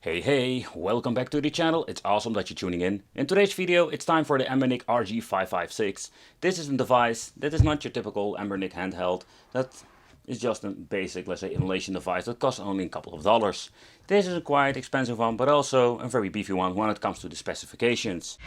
Hey, welcome back to the channel. It's awesome that you're tuning in. In today's video, it's time for the Anbernic RG556. This is a device that is not your typical Anbernic handheld. That is just a basic, let's say, emulation device that costs only a couple of dollars. This is a quite expensive one, but also a very beefy one when it comes to the specifications.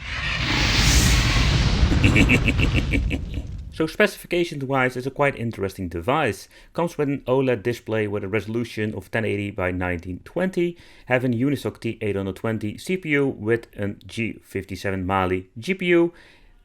So specification wise, it's a quite interesting device. Comes with an OLED display with a resolution of 1080 by 1920, having Unisoc T820 CPU with a G57 Mali GPU,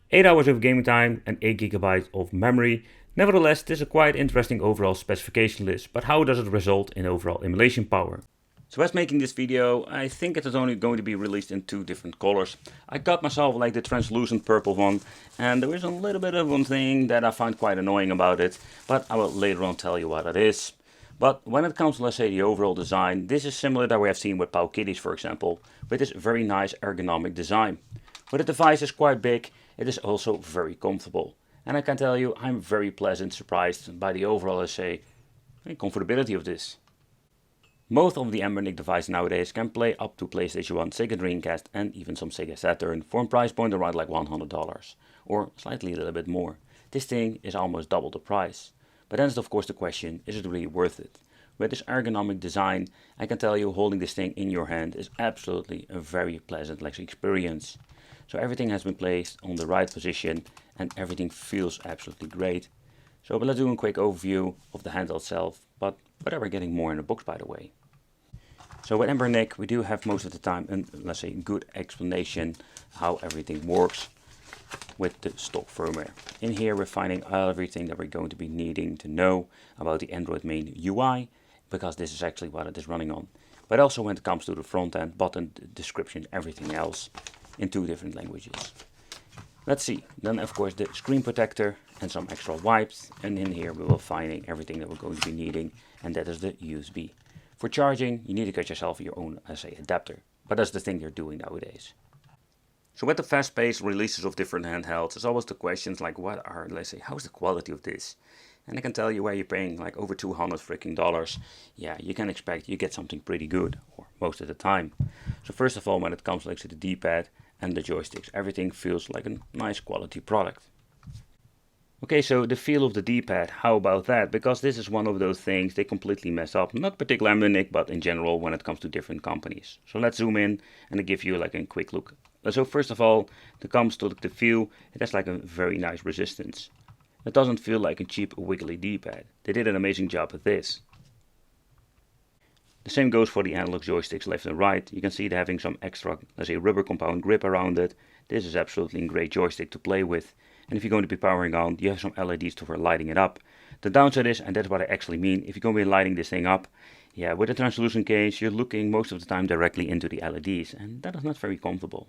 8 hours of gaming time and 8 GB of memory. Nevertheless, this is a quite interesting overall specification list, but how does it result in overall emulation power? So as making this video, I think it is only going to be released in two different colors. I got myself like the translucent purple one, and there is a little bit of one thing that I find quite annoying about it, but I will later on tell you what it is. But when it comes to, let's say, the overall design, this is similar that we have seen with Pow Kitties, for example, with this very nice ergonomic design. But the device is quite big, it is also very comfortable. And I can tell you, I'm very pleasantly surprised by the overall, let's say, comfortability of this. Most of the Anbernic devices nowadays can play up to PlayStation 1, Sega Dreamcast and even some Sega Saturn for a price point around like $100 or slightly a little bit more. This thing is almost double the price. But then is of course the question, is it really worth it? With this ergonomic design, I can tell you holding this thing in your hand is absolutely a very pleasant experience. So everything has been placed on the right position and everything feels absolutely great. So but let's do a quick overview of the handheld itself, but we're getting more in the box by the way. So with Anbernic we do have most of the time a, let's say, good explanation how everything works with the stock firmware. In here we're finding everything that we're going to be needing to know about the Android main UI, because this is actually what it is running on. But also when it comes to the front end, button, description, everything else in two different languages. Let's see, then of course the screen protector and some extra wipes, and in here we will finding everything that we're going to be needing, and that is the USB. For charging, you need to get yourself your own, let's say, adapter, but that's the thing you're doing nowadays. So with the fast-paced releases of different handhelds, there's always the questions like what are, let's say, how's the quality of this? And I can tell you where you're paying like over $200 freaking dollars, yeah, you can expect you get something pretty good, or most of the time. So first of all, when it comes like to the D-pad and the joysticks, everything feels like a nice quality product. Okay, so the feel of the D-pad, how about that? Because this is one of those things they completely mess up, not particularly Anbernic, but in general when it comes to different companies. So let's zoom in and give you like a quick look. So first of all, when it comes to the feel, it has like a very nice resistance. It doesn't feel like a cheap wiggly D-pad. They did an amazing job with this. The same goes for the analog joysticks left and right. You can see they're having some extra, let's say, rubber compound grip around it. This is absolutely a great joystick to play with. And if you're going to be powering on, you have some LEDs for lighting it up. The downside is, and that's what I actually mean, if you're going to be lighting this thing up, yeah, with a translucent case, you're looking most of the time directly into the LEDs, and that is not very comfortable.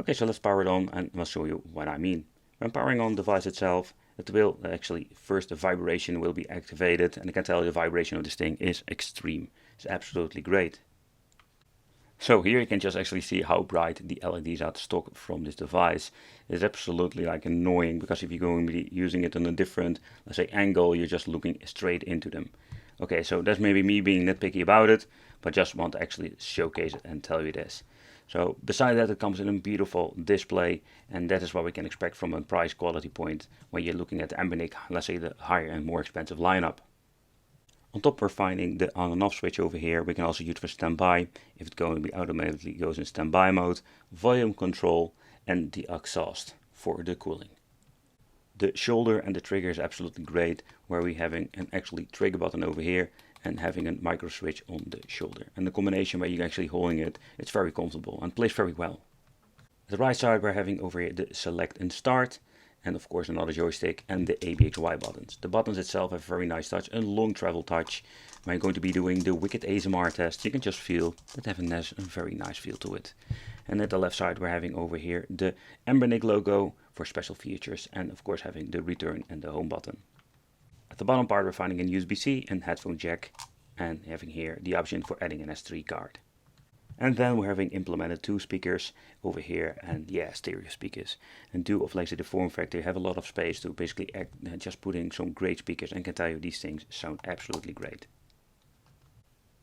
Okay, so let's power it on, and I'll show you what I mean. When powering on the device itself, it will actually, first the vibration will be activated, and I can tell you the vibration of this thing is extreme. It's absolutely great. So here you can just actually see how bright the LEDs are stock from this device. It's absolutely like annoying, because if you're going to be using it on a different, let's say, angle, you're just looking straight into them. Okay, so that's maybe me being nitpicky about it, but just want to actually showcase it and tell you this. So besides that, it comes in a beautiful display, and that is what we can expect from a price quality point when you're looking at the Anbernic, let's say the higher and more expensive lineup. On top we're finding the on and off switch over here. We can also use for standby if it going to be automatically goes in standby mode, volume control and the exhaust for the cooling. The shoulder and the trigger is absolutely great, where we having an actually trigger button over here and having a micro switch on the shoulder. And the combination where you're actually holding it, it's very comfortable and plays very well. The right side we're having over here the select and start, and of course another joystick and the ABXY buttons. The buttons itself have very nice touch, a long travel touch. When you're going to be doing the wicked ASMR test, you can just feel that it has a very nice feel to it. And at the left side we're having over here the Anbernic logo for special features, and of course having the return and the home button. At the bottom part we're finding a USB-C and headphone jack, and having here the option for adding an S3 card. And then we're having implemented two speakers over here, and yeah, stereo speakers. And due of, like, the form factor, you have a lot of space to basically just put in some great speakers, and can tell you these things sound absolutely great.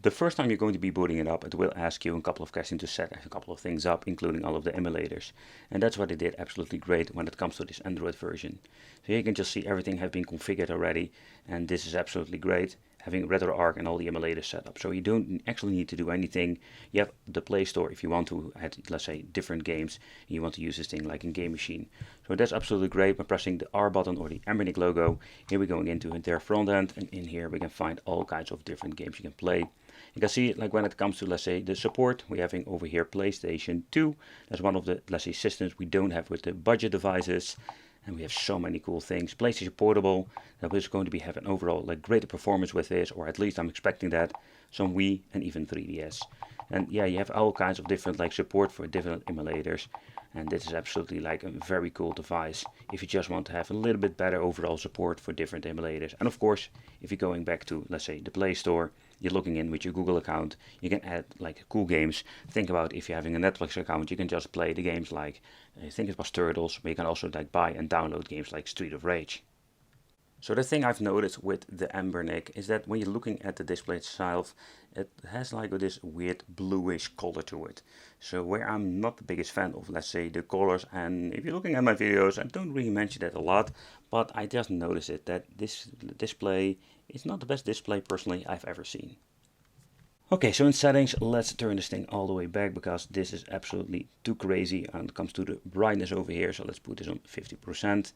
The first time you're going to be booting it up, it will ask you a couple of questions to set a couple of things up, including all of the emulators. And that's what it did absolutely great when it comes to this Android version. So here you can just see everything has been configured already, and this is absolutely great, having RetroArch and all the emulators set up. So you don't actually need to do anything. You have the Play Store if you want to add, let's say, different games, and you want to use this thing like in Game Machine. So that's absolutely great. By pressing the R button or the Anbernic logo, here we're going into their front end, and in here we can find all kinds of different games you can play. You can see, like when it comes to, let's say, the support, we're having over here PlayStation 2. That's one of the, let's say, systems we don't have with the budget devices. And we have so many cool things. PlayStation Portable, that is going to be having overall like greater performance with this, or at least I'm expecting that. Some Wii and even 3DS. And yeah, you have all kinds of different like support for different emulators. And this is absolutely like a very cool device if you just want to have a little bit better overall support for different emulators. And of course, if you're going back to, let's say, the Play Store, you're logging in with your Google account, you can add like cool games. Think about if you're having a Netflix account, you can just play the games like, I think it was Turtles, but you can also like buy and download games like Street of Rage. So the thing I've noticed with the Anbernic is that when you're looking at the display itself, it has like this weird bluish color to it. So where I'm not the biggest fan of, let's say, the colors, and if you're looking at my videos, I don't really mention that a lot, but I just noticed it that this display is not the best display personally I've ever seen. Okay, so in settings, let's turn this thing all the way back because this is absolutely too crazy when it comes to the brightness over here. So let's put this on 50%.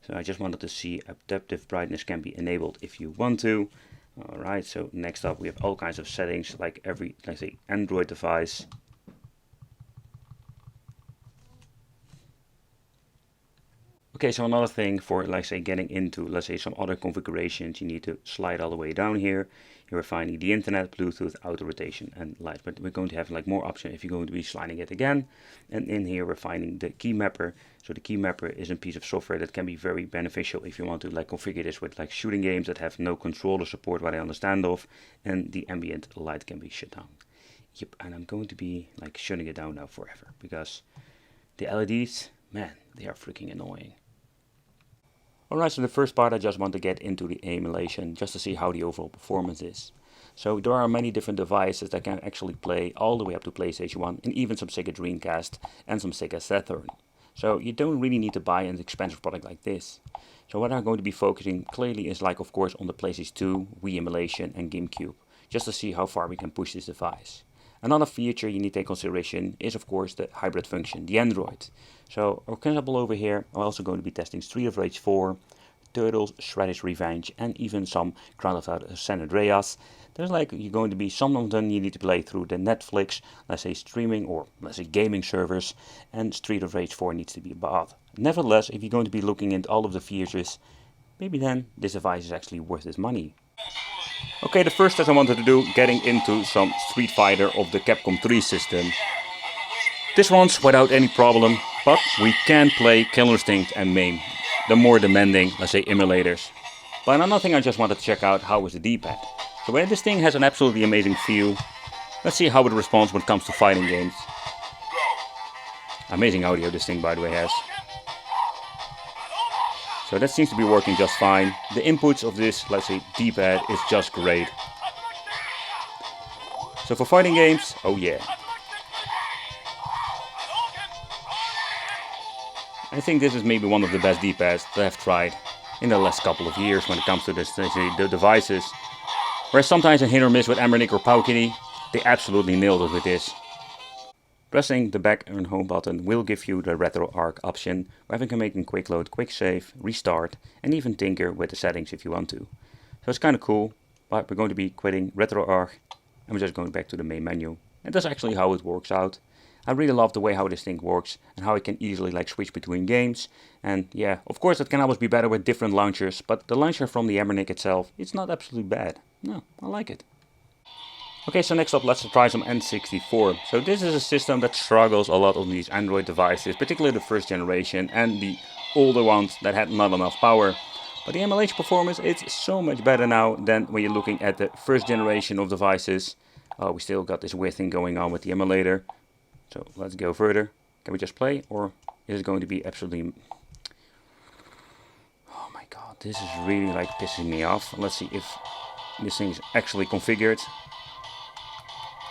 So I just wanted to see adaptive brightness can be enabled if you want to. Alright, so next up we have all kinds of settings like every, let's say, Android device. Okay, so another thing for, like, say, getting into, let's say, some other configurations, you need to slide all the way down here. You're finding the internet, Bluetooth, auto rotation, and light. But we're going to have like more options if you're going to be sliding it again. And in here we're finding the key mapper. So the key mapper is a piece of software that can be very beneficial if you want to like configure this with like shooting games that have no controller support, what I understand of, and the ambient light can be shut down. Yep, and I'm going to be like shutting it down now forever because the LEDs, man, they are freaking annoying. Alright, so the first part I just want to get into the emulation just to see how the overall performance is. So there are many different devices that can actually play all the way up to PlayStation 1 and even some Sega Dreamcast and some Sega Saturn. So you don't really need to buy an expensive product like this. So what I'm going to be focusing clearly is like of course on the PlayStation 2, Wii Emulation and GameCube, just to see how far we can push this device. Another feature you need to take consideration is of course the hybrid function, the Android. So for example over here I'm also going to be testing Street of Rage 4, Turtles, Shredder's Revenge and even some Grand Theft Auto San Andreas. There's like you're going to be some of them you need to play through the Netflix, let's say streaming or let's say gaming servers, and Street of Rage 4 needs to be bought. Nevertheless, if you're going to be looking into all of the features, maybe then this device is actually worth its money. Okay, the first test I wanted to do, getting into some Street Fighter of the Capcom 3 system. This runs without any problem, but we can play Killer Instinct and MAME, the more demanding, let's say, emulators. But another thing I just wanted to check out, how is the D-pad. So when this thing has an absolutely amazing feel, let's see how it responds when it comes to fighting games. Amazing audio this thing by the way has. So that seems to be working just fine. The inputs of this, let's say, D-pad is just great. So for fighting games, oh yeah. I think this is maybe one of the best D-pads that I've tried in the last couple of years when it comes to this, the devices. Whereas sometimes a hit or miss with Embernic or Powkiddy, they absolutely nailed it with this. Pressing the back and home button will give you the RetroArch option, where you can make a quick load, quick save, restart, and even tinker with the settings if you want to. So it's kind of cool, but we're going to be quitting RetroArch, and we're just going back to the main menu. And that's actually how it works out. I really love the way how this thing works, and how it can easily like switch between games. And yeah, of course it can always be better with different launchers, but the launcher from the Anbernic itself, it's not absolutely bad. No, I like it. Okay, so next up let's try some N64. So this is a system that struggles a lot on these Android devices, particularly the first generation and the older ones that had not enough power. But the emulation performance, it's so much better now than when you're looking at the first generation of devices. Oh, we still got this weird thing going on with the emulator. So let's go further. Can we just play, or is it going to be absolutely... Oh my god, this is really like pissing me off. Let's see if this thing is actually configured.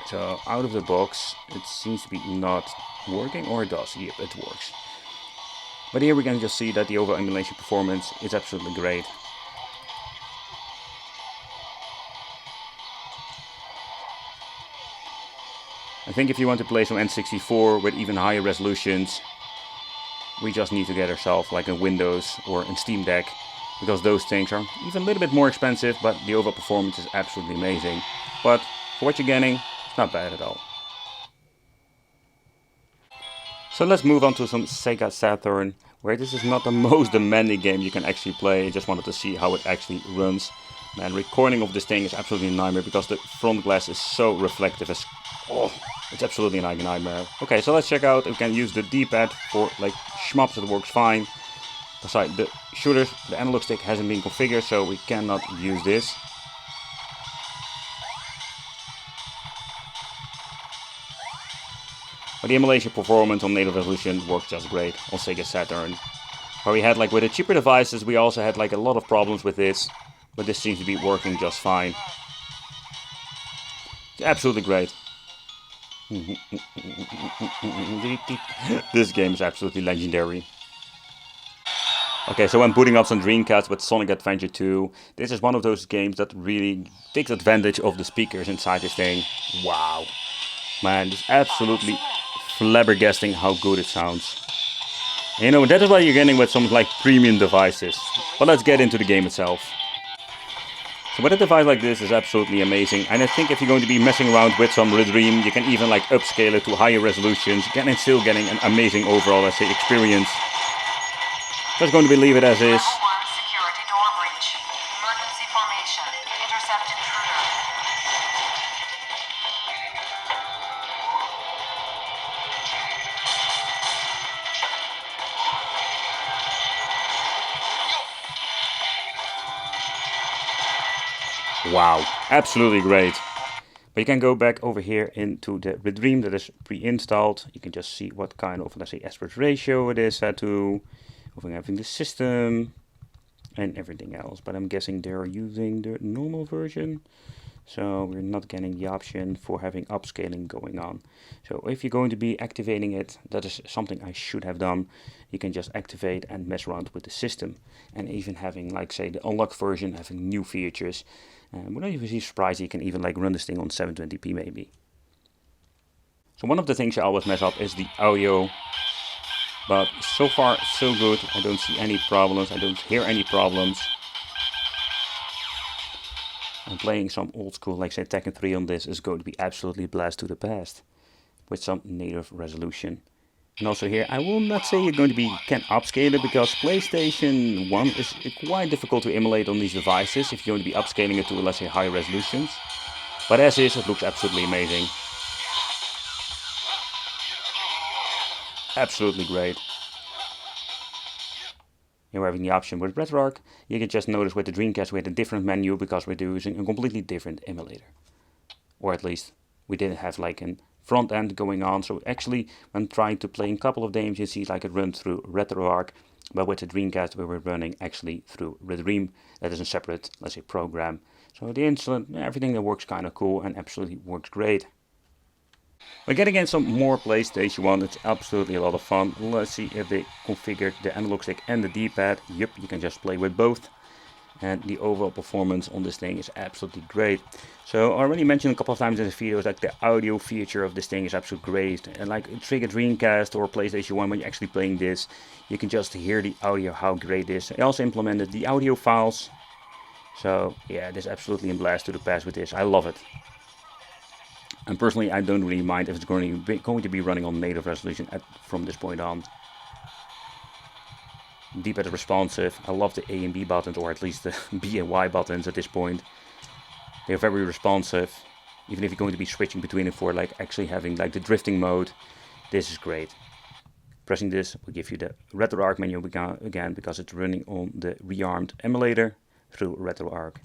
So out of the box, it seems to be not working, or it does. Yep, it works. But here we can just see that the overall emulation performance is absolutely great. I think if you want to play some N64 with even higher resolutions, we just need to get ourselves like a Windows or a Steam Deck, because those things are even a little bit more expensive, but the overall performance is absolutely amazing. But for what you're getting, it's not bad at all. So let's move on to some Sega Saturn, where this is not the most demanding game you can actually play. I just wanted to see how it actually runs. Man, recording of this thing is absolutely a nightmare because the front glass is so reflective. It's absolutely a nightmare. Okay, so let's check out. We can use the D-pad for like shmups. It works fine. Aside the shooters, the analog stick hasn't been configured, so we cannot use this. But the emulation performance on native resolution works just great on Sega Saturn. Where we had like with the cheaper devices, we also had like a lot of problems with this, but this seems to be working just fine. It's absolutely great. This game is absolutely legendary. Okay, so I'm booting up some Dreamcast with Sonic Adventure 2. This is one of those games that really takes advantage of the speakers inside this thing. Wow. Man, it's absolutely flabbergasting how good it sounds. And, you know, that is what you're getting with some like premium devices. But let's get into the game itself. So with a device like this is absolutely amazing, and I think if you're going to be messing around with some Dream, you can even like upscale it to higher resolutions, and still getting an amazing overall, let's say, experience. Just going to leave it as is. Security door breach. Emergency formation. Intercept intruder. Wow, absolutely great. But you can go back over here into the Dream that is pre-installed. You can just see what kind of, let's say, aspect ratio it is set to, having the system and everything else. But I'm guessing they're using the normal version, so we're not getting the option for having upscaling going on. So if you're going to be activating it, that is something I should have done. You can just activate and mess around with the system, and even having, like, say, the unlocked version having new features. We're not even surprised you can even like run this thing on 720p maybe. So one of the things I always mess up is the audio, but so far so good. I don't see any problems. I don't hear any problems. And playing some old school, like say Tekken 3 on this is going to be absolutely blast to the past with some native resolution. And also here, I will not say you're going to be can upscale it, because PlayStation 1 is quite difficult to emulate on these devices if you're going to be upscaling it to, let's say, high resolutions. But as is, it looks absolutely amazing. Absolutely great. Here we're having the option with RetroArch. You can just notice with the Dreamcast we had a different menu because we're using a completely different emulator. Or at least we didn't have like an front end going on, so actually when trying to play a couple of games you see like it runs through RetroArch, but with the Dreamcast we were running actually through Dream. That is a separate, let's say, program. So the instrument, everything that works kind of cool and absolutely works great. We're getting in some more PlayStation 1, it's absolutely a lot of fun. Let's see if they configured the analog stick and the D-pad. Yep, you can just play with both. And the overall performance on this thing is absolutely great. So I already mentioned a couple of times in this video, like the audio feature of this thing is absolutely great. And like Sega Dreamcast or PlayStation 1, when you're actually playing this, you can just hear the audio, how great it is. I also implemented the audio files. So yeah, this is absolutely a blast to the past with this. I love it. And personally, I don't really mind if it's going to be running on native resolution from this point on. D-pad is responsive. I love the A and B buttons, or at least the B and Y buttons at this point. They're very responsive. Even if you're going to be switching between it for like actually having like the drifting mode, this is great. Pressing this will give you the RetroArch menu again, because it's running on the rearmed emulator through RetroArch.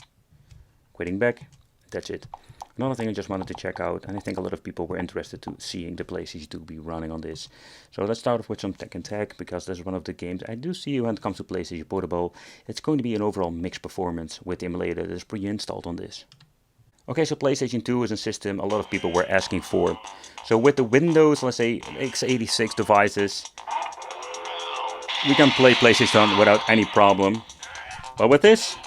Quitting back, that's it. Another thing I just wanted to check out, and I think a lot of people were interested to seeing the PlayStation 2 be running on this. So let's start off with some Tekken Tag, because this is one of the games I do see when it comes to PlayStation Portable. It's going to be an overall mixed performance with the emulator that is pre-installed on this. Okay, so PlayStation 2 is a system a lot of people were asking for. So with the Windows, let's say x86 devices, we can play PlayStation 1 without any problem. But with this,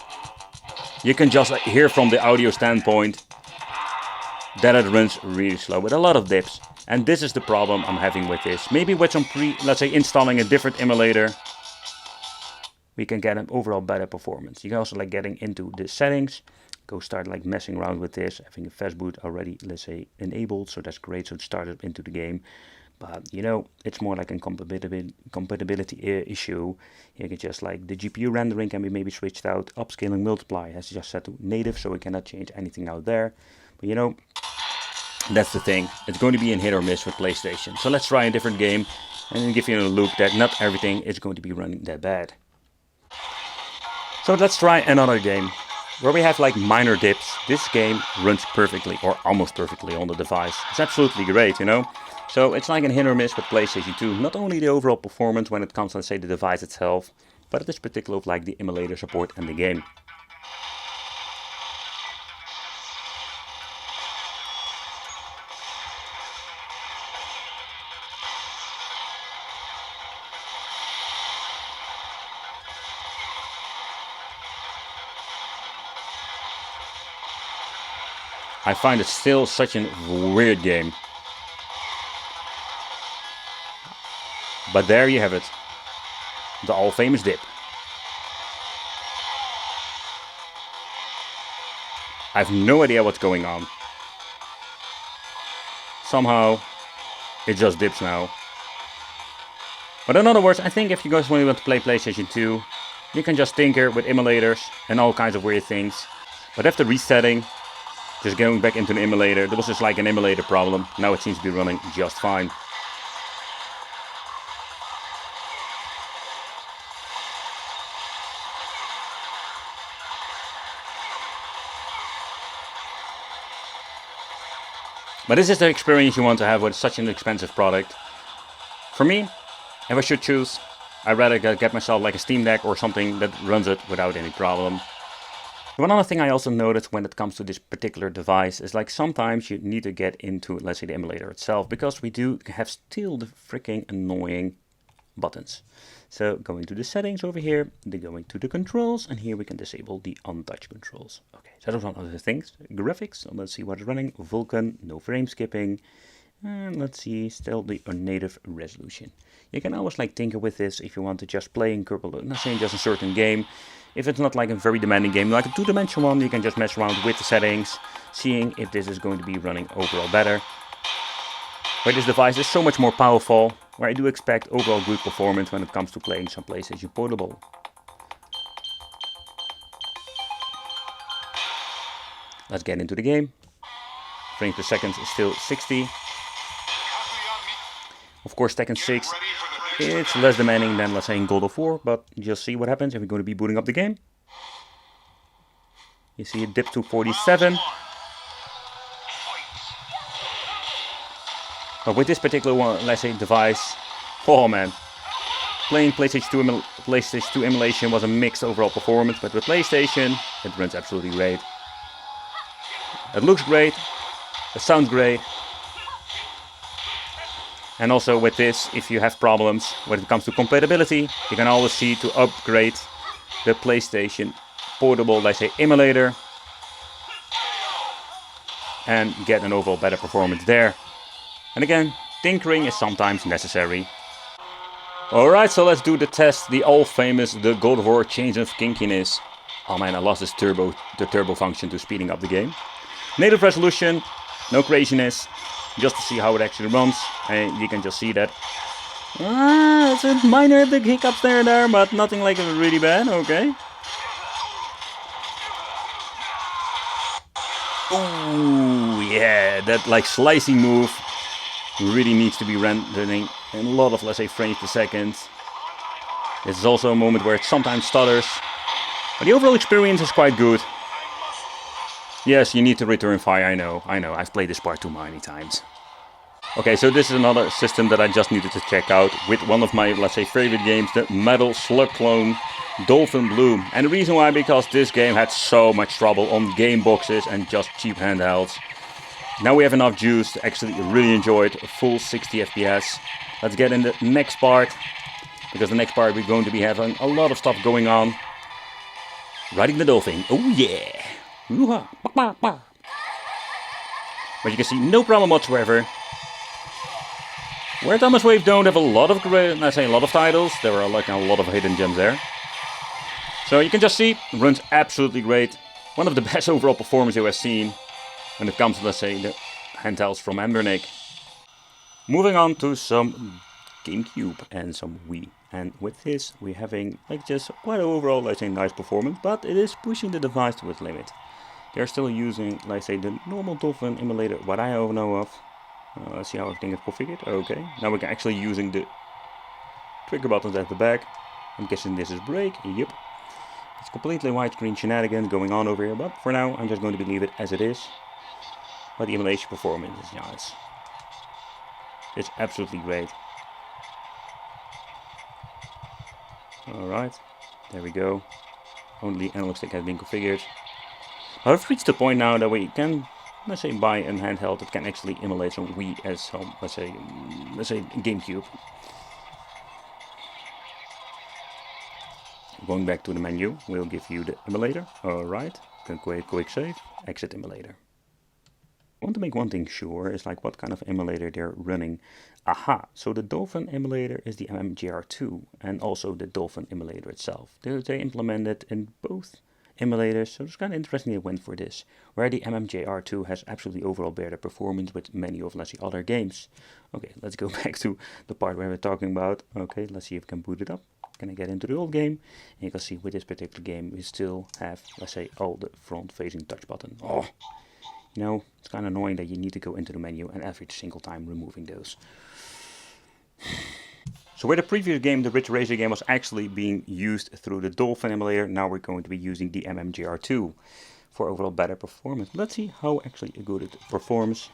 you can just hear from the audio standpoint that it runs really slow with a lot of dips. And this is the problem I'm having with this. Maybe with some let's say installing a different emulator, we can get an overall better performance. You can also like getting into the settings, go start like messing around with this, having a fast boot already, let's say, enabled, so that's great, so it started into the game. But you know, it's more like a compatibility issue. You can just like the GPU rendering can be maybe switched out. Upscaling multiply has just set to native, so we cannot change anything out there. But you know, that's the thing. It's going to be a hit or miss with PlayStation. So let's try a different game and give you a look that not everything is going to be running that bad. So let's try another game where we have like minor dips. This game runs perfectly or almost perfectly on the device. It's absolutely great, you know. So it's like a hit or miss with PlayStation 2. Not only the overall performance when it comes to, let's say, the device itself, but it is particular of like the emulator support and the game. I find it still such a weird game. But there you have it. The all famous dip. I have no idea what's going on. Somehow it just dips now. But in other words, I think if you guys really want to play PlayStation 2, you can just tinker with emulators and all kinds of weird things. But after resetting, just going back into an emulator, there was just like an emulator problem. Now it seems to be running just fine. But this is the experience you want to have with such an expensive product. For me, if I should choose, I'd rather get myself like a Steam Deck or something that runs it without any problem. One other thing I also noticed when it comes to this particular device is like sometimes you need to get into, let's say, the emulator itself, because we do have still the freaking annoying buttons. So going to the settings over here, then going to the controls, and here we can disable the untouched controls. Okay, so that was one of the things. Graphics, so let's see what's running. Vulkan, no frame skipping. And let's see, still the native resolution. You can always like tinker with this if you want to just play in Kerbal, not saying just a certain game. If it's not like a very demanding game, like a two-dimensional one, you can just mess around with the settings, seeing if this is going to be running overall better. But this device is so much more powerful, where I do expect overall good performance when it comes to playing some PlayStation Portable. Let's get into the game. Frames per second is still 60. Of course, Tekken 6, it's less demanding than, let's say, in God of War, but just see what happens if we're going to be booting up the game. You see it dip to 47. But with this particular one, let's say, device, oh man, playing PlayStation 2 emulation was a mixed overall performance, but with PlayStation, it runs absolutely great. It looks great, it sounds great. And also with this, if you have problems when it comes to compatibility, you can always see to upgrade the PlayStation Portable, let's say, emulator, and get an overall better performance there. And again, tinkering is sometimes necessary. Alright, so let's do the test, the all famous, the God of War change of kinkiness. Oh man, I lost this the turbo function to speeding up the game. Native resolution, no craziness, just to see how it actually runs, and you can just see that. It's a minor big hiccups there, but nothing like really bad, okay. Oh yeah, that like slicing move really needs to be rendering in a lot of, let's say, frames per second. This is also a moment where it sometimes stutters, but the overall experience is quite good. Yes, you need to return fire, I know, I've played this part too many times. Okay, so this is another system that I just needed to check out with one of my, let's say, favorite games, the Metal Slug clone, Dolphin Blue. And the reason why, because this game had so much trouble on game boxes and just cheap handhelds. Now we have enough juice to actually really enjoy it, a full 60 FPS. Let's get in the next part, because the next part we're going to be having a lot of stuff going on. Riding the dolphin, oh yeah! But you can see no problem whatsoever. Where Thomas Wave don't have a lot of, let's say, a lot of titles, there are like a lot of hidden gems there. So you can just see, it runs absolutely great. One of the best overall performances I've seen when it comes to, let's say, the handhelds from Anbernic. Moving on to some GameCube and some Wii. And with this, we're having like just quite an overall, let's say, nice performance, but it is pushing the device to its limit. They're still using, let's say, the normal Dolphin emulator, what I know of. Let's see how everything is configured. Okay, now we're actually using the trigger buttons at the back. I'm guessing this is brake. Yep. It's completely widescreen shenanigans going on over here, but for now I'm just going to leave it as it is. But the emulation performance is nice. It's absolutely great. Alright, there we go. Only analog stick has been configured. I've reached the point now that we can, let's say, buy a handheld that can actually emulate some Wii as some, let's say GameCube. Going back to the menu, we'll give you the emulator. Alright, can quick save, exit emulator. I want to make one thing sure, is like what kind of emulator they're running. Aha, so the Dolphin emulator is the MMJR2 and also the Dolphin emulator itself. They implemented in both emulators, so it's kind of interesting they went for this, where the MMJR2 has absolutely overall better performance with many of, let's say, other games. Okay, let's go back to the part where we're talking about. Okay, let's see if we can boot it up. Can I get into the old game? And you can see with this particular game we still have, let's say, all the front-facing touch button. Oh, you know, it's kind of annoying that you need to go into the menu and every single time removing those. So where the previous game, the Ridge Racer game, was actually being used through the Dolphin emulator, now we're going to be using the MMJR2 for overall better performance. Let's see how actually good it performs.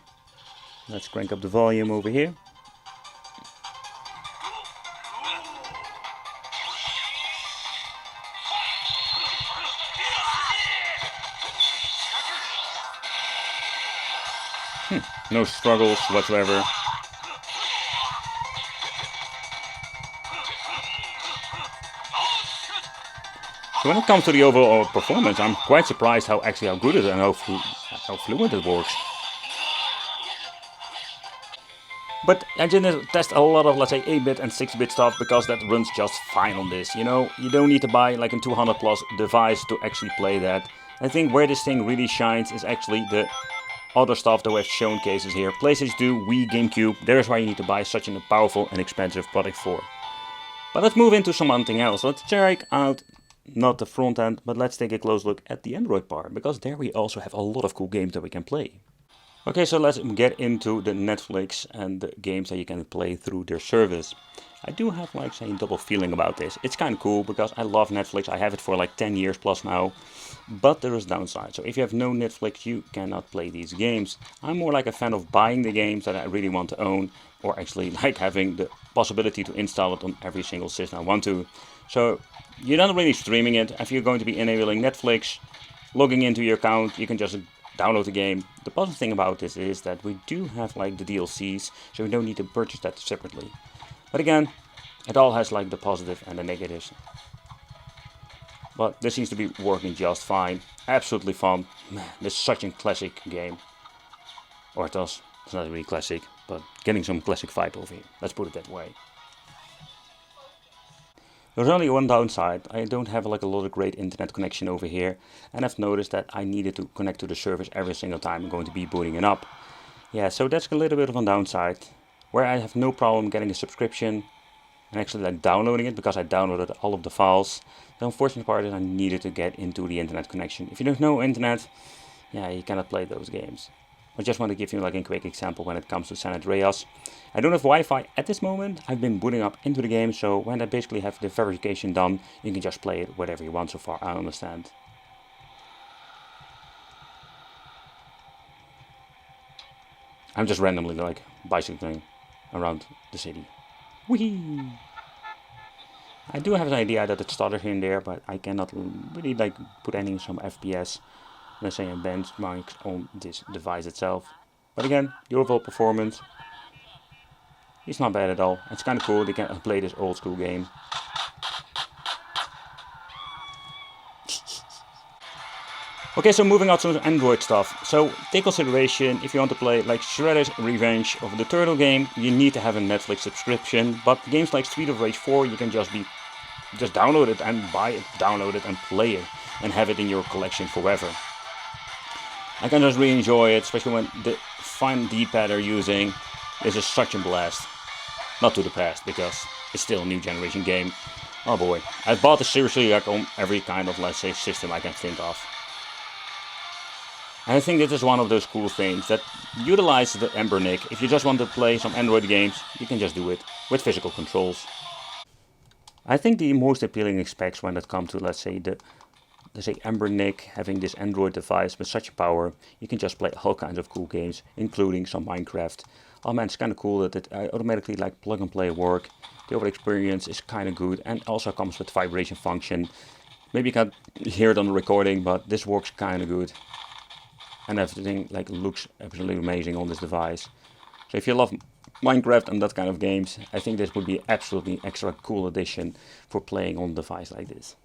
Let's crank up the volume over here. No struggles whatsoever. So when it comes to the overall performance, I'm quite surprised how good it is and how fluent it works. But I didn't test a lot of, let's say, 8-bit and 6-bit stuff because that runs just fine on this. You know, you don't need to buy like a 200 plus device to actually play that. I think where this thing really shines is actually the other stuff that we have shown cases here. PlayStation 2, Wii, GameCube, there's why you need to buy such a powerful and expensive product for. But let's move into something else. Let's check out not the front end, but let's take a close look at the Android part, because there we also have a lot of cool games that we can play. Okay, so let's get into the Netflix and the games that you can play through their service. I do have like say a double feeling about this. It's kind of cool because I love Netflix. I have it for like 10 years plus now. But there is downside. So if you have no Netflix, you cannot play these games. I'm more like a fan of buying the games that I really want to own, or actually like having the possibility to install it on every single system I want to. So you're not really streaming it. If you're going to be enabling Netflix, logging into your account, you can just download the game. The positive thing about this is that we do have like the DLCs, so we don't need to purchase that separately. But again, it all has like the positive and the negatives. But this seems to be working just fine. Absolutely fun. Man, this is such a classic game. Or it does. It's not really classic, but getting some classic vibe over here. Let's put it that way. There's only one downside. I don't have like a lot of great internet connection over here, and I've noticed that I needed to connect to the servers every single time I'm going to be booting it up. Yeah, so that's a little bit of a downside. Where I have no problem getting a subscription and actually like downloading it, because I downloaded all of the files. The unfortunate part is I needed to get into the internet connection. If you don't know internet, yeah, you cannot play those games. I just want to give you like a quick example when it comes to San Andreas. I don't have Wi-Fi at this moment. I've been booting up into the game, so when I basically have the verification done, you can just play it whatever you want so far, I understand. I'm just randomly like bicycling around the city. Whee! I do have an idea that it stutters here and there, but I cannot really like put any some FPS, let's say, benchmarks on this device itself. But again, the overall performance is not bad at all. It's kind of cool. They can play this old school game. Okay, so moving on to Android stuff. So take consideration, if you want to play like Shredder's Revenge of the Turtle game, you need to have a Netflix subscription. But games like Street of Rage 4, you can just download it and buy it, download it and play it, and have it in your collection forever. I can just really enjoy it, especially when the fine D-pad they're using. This is such a blast. Not to the past, because it's still a new generation game. Oh boy, I've bought this seriously like on every kind of, let's say, system I can think of. And I think this is one of those cool things that utilizes the Anbernic. If you just want to play some Android games, you can just do it with physical controls. I think the most appealing specs when it comes to, let's say Anbernic having this Android device with such power, you can just play all kinds of cool games, including some Minecraft. Oh man, it's kind of cool that it automatically like plug and play work. The overall experience is kind of good and also comes with vibration function. Maybe you can't hear it on the recording, but this works kind of good. And everything like looks absolutely amazing on this device. So if you love Minecraft and that kind of games, I think this would be absolutely extra cool addition for playing on a device like this.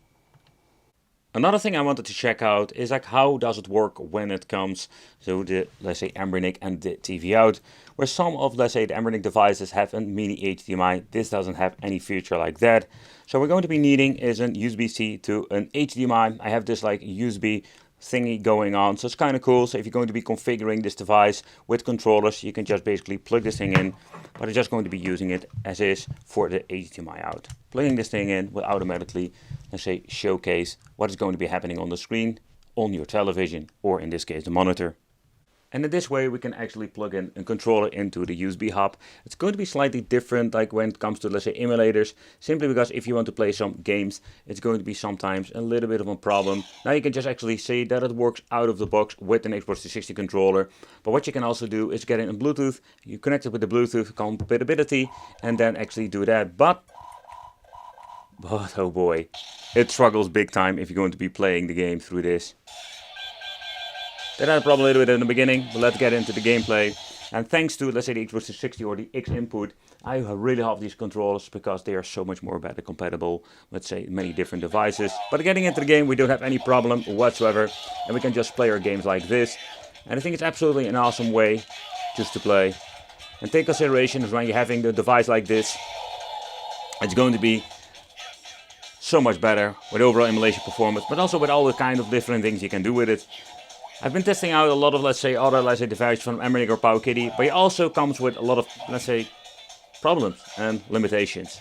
Another thing I wanted to check out is like how does it work when it comes to the, let's say, Anbernic and the TV out, where some of, let's say, the Anbernic devices have a mini HDMI. This doesn't have any feature like that. So we're going to be needing is an USB-C to an HDMI. I have this like USB thingy going on, so it's kind of cool. So if you're going to be configuring this device with controllers, you can just basically plug this thing in, but I'm just going to be using it as is for the HDMI out. Plugging this thing in will automatically, let's say, showcase what is going to be happening on the screen on your television, or in this case the monitor. And in this way we can actually plug in a controller into the USB hub. It's going to be slightly different like when it comes to, let's say, emulators, simply because if you want to play some games, it's going to be sometimes a little bit of a problem. Now you can just actually see that it works out of the box with an Xbox 360 controller. But what you can also do is get in a Bluetooth, you connect it with the Bluetooth compatibility, and then actually do that. But oh boy, it struggles big time if you're going to be playing the game through this. That had a problem a little bit in the beginning, but let's get into the gameplay. And thanks to, let's say, the Xbox 360 or the X input, I really love these controllers because they are so much more better compatible, let's say, many different devices. But getting into the game, we don't have any problem whatsoever, and we can just play our games like this. And I think it's absolutely an awesome way just to play. And take consideration is when you're having the device like this, it's going to be so much better with overall emulation performance, but also with all the kind of different things you can do with it. I've been testing out a lot of, let's say, other, let's say, devices from Anbernic or PowerKitty, but it also comes with a lot of, let's say, problems and limitations.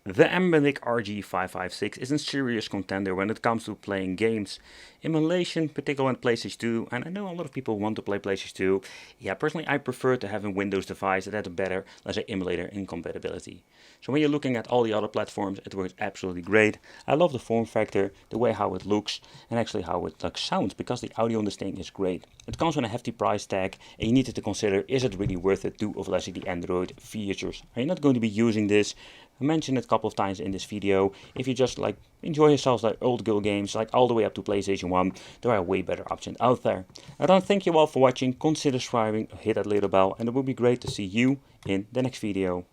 The Emulate RG556 is a serious contender when it comes to playing games. Emulation, particularly on PlayStation 2, and I know a lot of people want to play PlayStation 2. Yeah, personally I prefer to have a Windows device that has a better, let's say, emulator incompatibility. So when you're looking at all the other platforms, it works absolutely great. I love the form factor, the way how it looks, and actually how it like sounds, because the audio on this thing is great. It comes with a hefty price tag, and you need to consider, is it really worth it due of, let's say, the Android features? Are you not going to be using this? I mentioned it a couple of times in this video. If you just like enjoy yourselves like old girl games, like all the way up to PlayStation 1, there are way better options out there. I don't thank you all for watching. Consider subscribing, hit that little bell, and it would be great to see you in the next video.